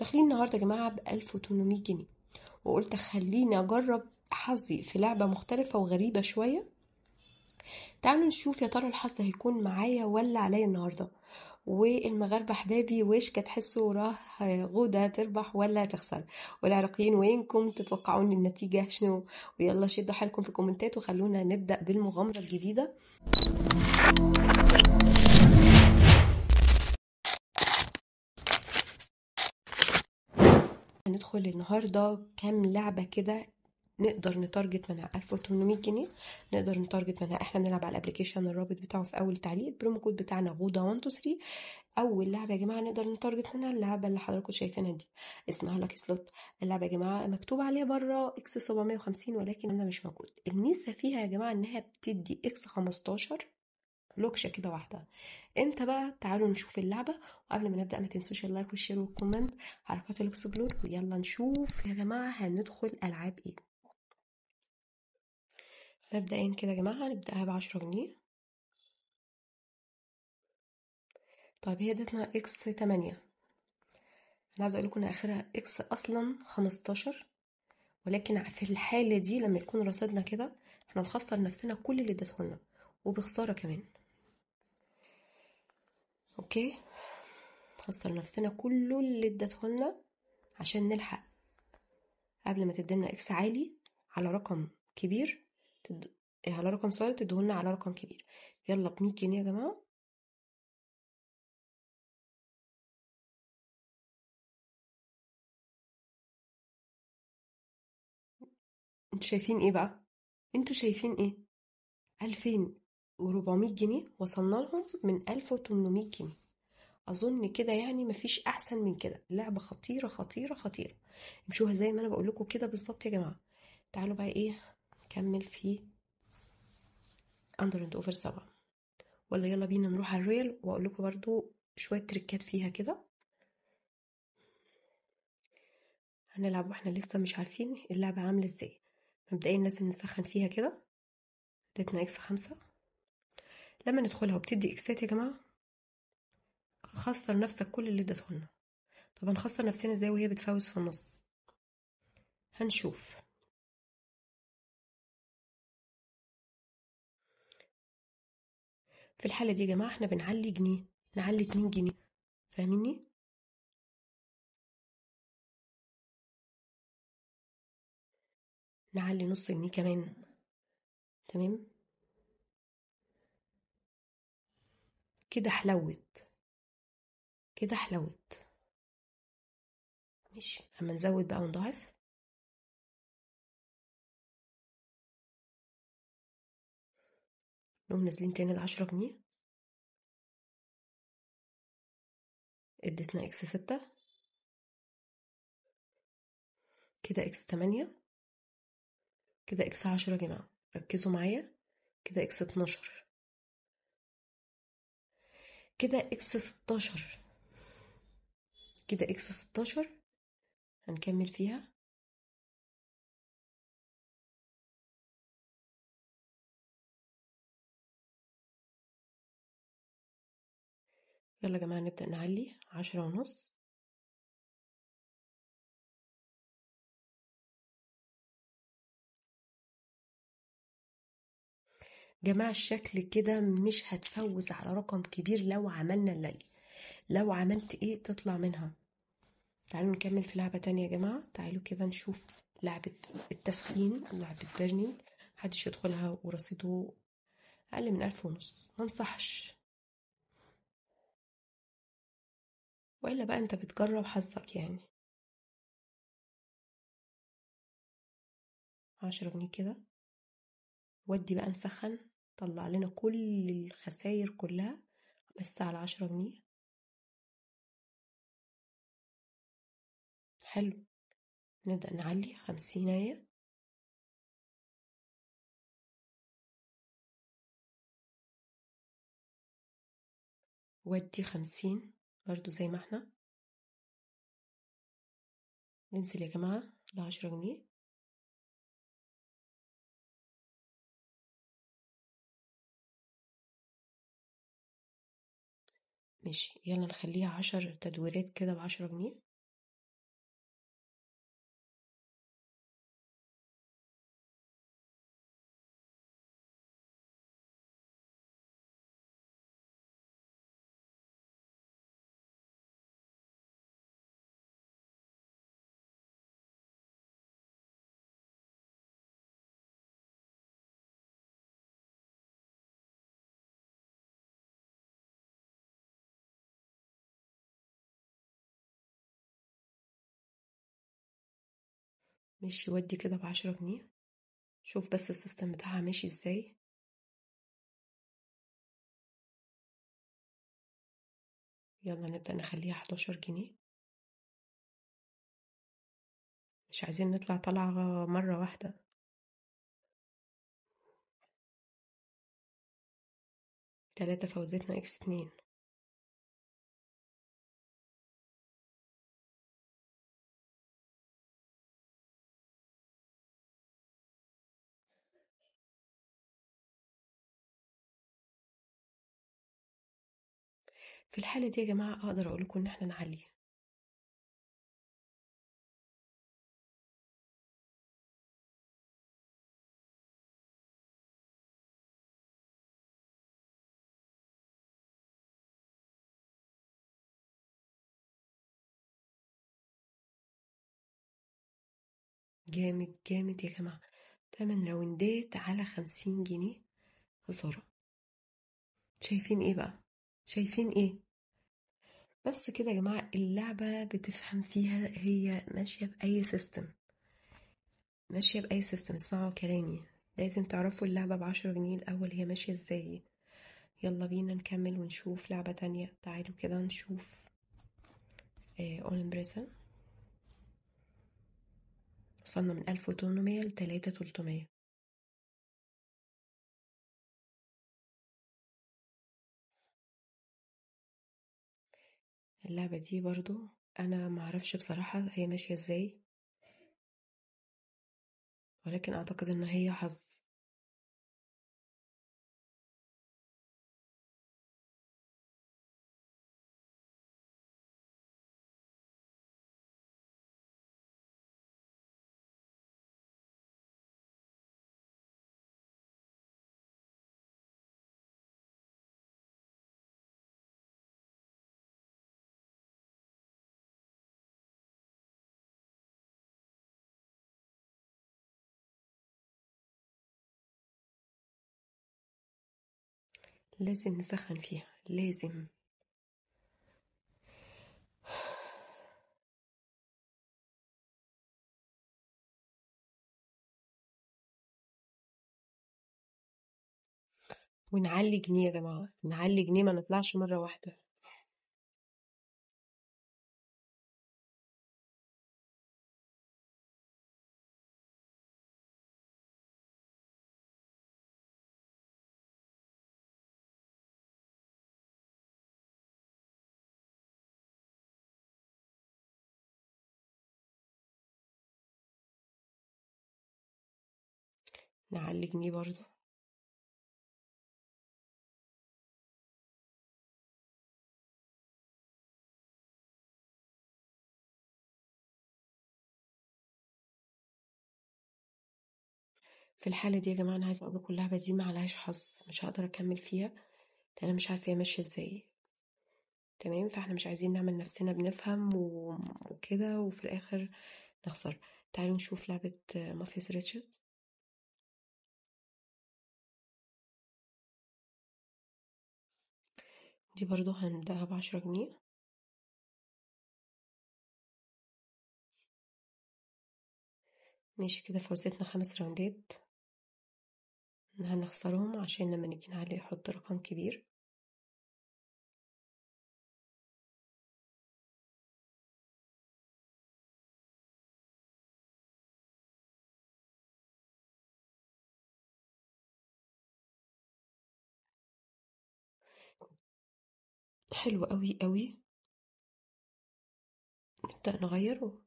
داخلين النهارده يا جماعة ب1800 جنيه، وقلت خليني أجرب حظي في لعبة مختلفة وغريبة شوية. تعالوا نشوف يا ترى الحظ هيكون معايا ولا عليا النهارده. والمغاربة حبابي وش كتحسوا راه غودة تربح ولا تخسر، والعراقيين وينكم تتوقعون النتيجة شنو؟ ويلا شدوا حالكم في الكومنتات وخلونا نبدأ بالمغامرة الجديدة. هندخل النهاردة كام لعبة كده نقدر نتارجت منها 1800 جنيه. نقدر نتارجت منها، احنا بنلعب على الابليكيشن، الرابط بتاعه في اول تعليق، البرومو كود بتاعنا غودا 123. اول لعبه يا جماعه نقدر نتارجت منها اللعبه اللي حضراتكم شايفينها دي، اسمها لاكي سلوت. اللعبه يا جماعه مكتوب عليها بره اكس 750 ولكن انا مش موجود. الميزه فيها يا جماعه انها بتدي اكس 15 لوكشه كده واحده. امتى بقى؟ تعالوا نشوف اللعبه. وقبل ما نبدا ما تنسوش اللايك والشير والكومنت، حركات الاكسبلور. ويلا نشوف يا جماعه هندخل العاب ايه. مبدئيا كده يا جماعه هنبداها ب10 جنيه. طيب هي ادتنا اكس 8. انا عايزه اقول لكم ان اخرها اكس اصلا 15، ولكن في الحالة دي لما يكون رصيدنا كده احنا نخسر نفسنا كل اللي اديتهولنا وبخسارة كمان. اوكي، نخسر نفسنا كله اللي اديتهولنا عشان نلحق قبل ما تدينا اكس عالي على رقم كبير. على رقم صغير تديهولنا على رقم كبير. يلا ب100 جنيه يا جماعة. انتوا شايفين ايه بقى؟ انتوا شايفين ايه؟ 2400 جنيه وصلنا لهم من 1800 جنيه. اظن كده يعني مفيش احسن من كده. لعبه خطيره خطيره خطيره. امشوها زي ما انا بقول لكم كده بالظبط يا جماعه. تعالوا بقى ايه نكمل في اندر اند اوفر 7، ولا يلا بينا نروح على الرويال واقول لكم برضو شويه تريكات فيها كده. هنلعب واحنا لسه مش عارفين اللعبه عامله ازاي. مبدئيا لازم نسخن فيها كده. ادتنا اكس 5. لما ندخلها وبتدي اكسات يا جماعه، خسر نفسك كل اللي اديتهولنا. طب هنخسر نفسنا ازاي وهي بتفوز في النص؟ هنشوف. في الحالة دي يا جماعة احنا بنعلي جنيه، نعلي 2 جنيه. فاهميني؟ نعلي نص جنيه كمان. تمام كده حلوت. كده حلوت. ماشي، اما نزود بقى ونضاعف. نقوم نازلين تاني ل10 جنيه. ادتنا اكس 6. كده اكس 8. كده اكس 10 يا جماعة، ركزوا معايا. كده اكس 12. كده اكس 16. كده اكس 16. هنكمل فيها. يلا يا جماعة نبدأ نعلي 10 ونص. جماعة الشكل كده مش هتفوز على رقم كبير لو عملنا اللي لو عملت ايه تطلع منها. تعالوا نكمل في لعبة تانية يا جماعة. تعالوا كده نشوف لعبة التسخين، لعبة بيرنينج. محدش يدخلها ورصيده أقل من 1500، منصحش. وإلا بقى أنت بتجرب حظك يعني. 10 جنيه كده. ودي بقى نسخن. طلع لنا كل الخساير كلها بس على 10 جنيه. حلو. نبدأ نعلي 50. ودي 50 برضو زي ما احنا. ننزل يا جماعة ل10 جنيه. ماشي، يلا نخليها 10 تدويرات كده ب10 جنيه. ماشي، ودي كده ب10 جنيه. شوف بس السيستم بتاعها ماشي ازاي. يلا نبدأ نخليها 11 جنيه. مش عايزين نطلع طلعة مرة واحدة. 3 فوزتنا X2. في الحالة دي يا جماعة أقدر أقول لكم إن احنا نعلي. جامد جامد يا جماعة. 8 راوندات على 50 جنيه خسارة. شايفين ايه بقى؟ شايفين ايه؟ بس كده يا جماعة، اللعبة بتفهم فيها هي ماشية بأي سيستم. ماشية بأي سيستم، اسمعوا كلامي. لازم تعرفوا اللعبة ب10 جنيه الأول هي ماشية ازاي. يلا بينا نكمل ونشوف لعبة تانية. تعالوا كده نشوف أولمبريزا. وصلنا من 1800 ل3300. اللعبة دي برضو أنا معرفش بصراحة هي ماشية ازاي، ولكن أعتقد إن هي حظ. لازم نسخن فيها، لازم. ونعلي جنيه يا جماعة، نعلي جنيه، ما نطلعش مرة واحدة. نعلي جنيه برضو. في الحالة دي يا جماعة أنا عايزة أقول لكم اللعبة دي ما عليهاش حظ، مش هقدر أكمل فيها لأن أنا مش عارفة هي ماشية ازاي. تمام، فاحنا مش عايزين نعمل نفسنا بنفهم وكده وفي الآخر نخسر. تعالوا نشوف لعبة مافيز ريتشز. دي برضو هنبدأها ب10 جنيه. ماشي كده، فوزتنا 5 راوندات. هنخسرهم عشان لما نيجي نعلي نحط رقم كبير. حلو قوي قوي. نبدأ نغيره.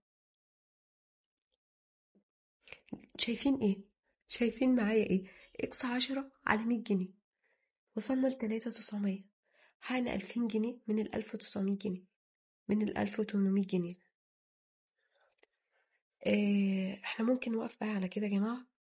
شايفين ايه؟ شايفين معايا ايه؟ X10 على 100 جنيه. وصلنا ل3900. حققنا 2000 جنيه من 1900 جنيه، من 1800 جنيه. احنا ممكن نوقف بقى على كده يا جماعة.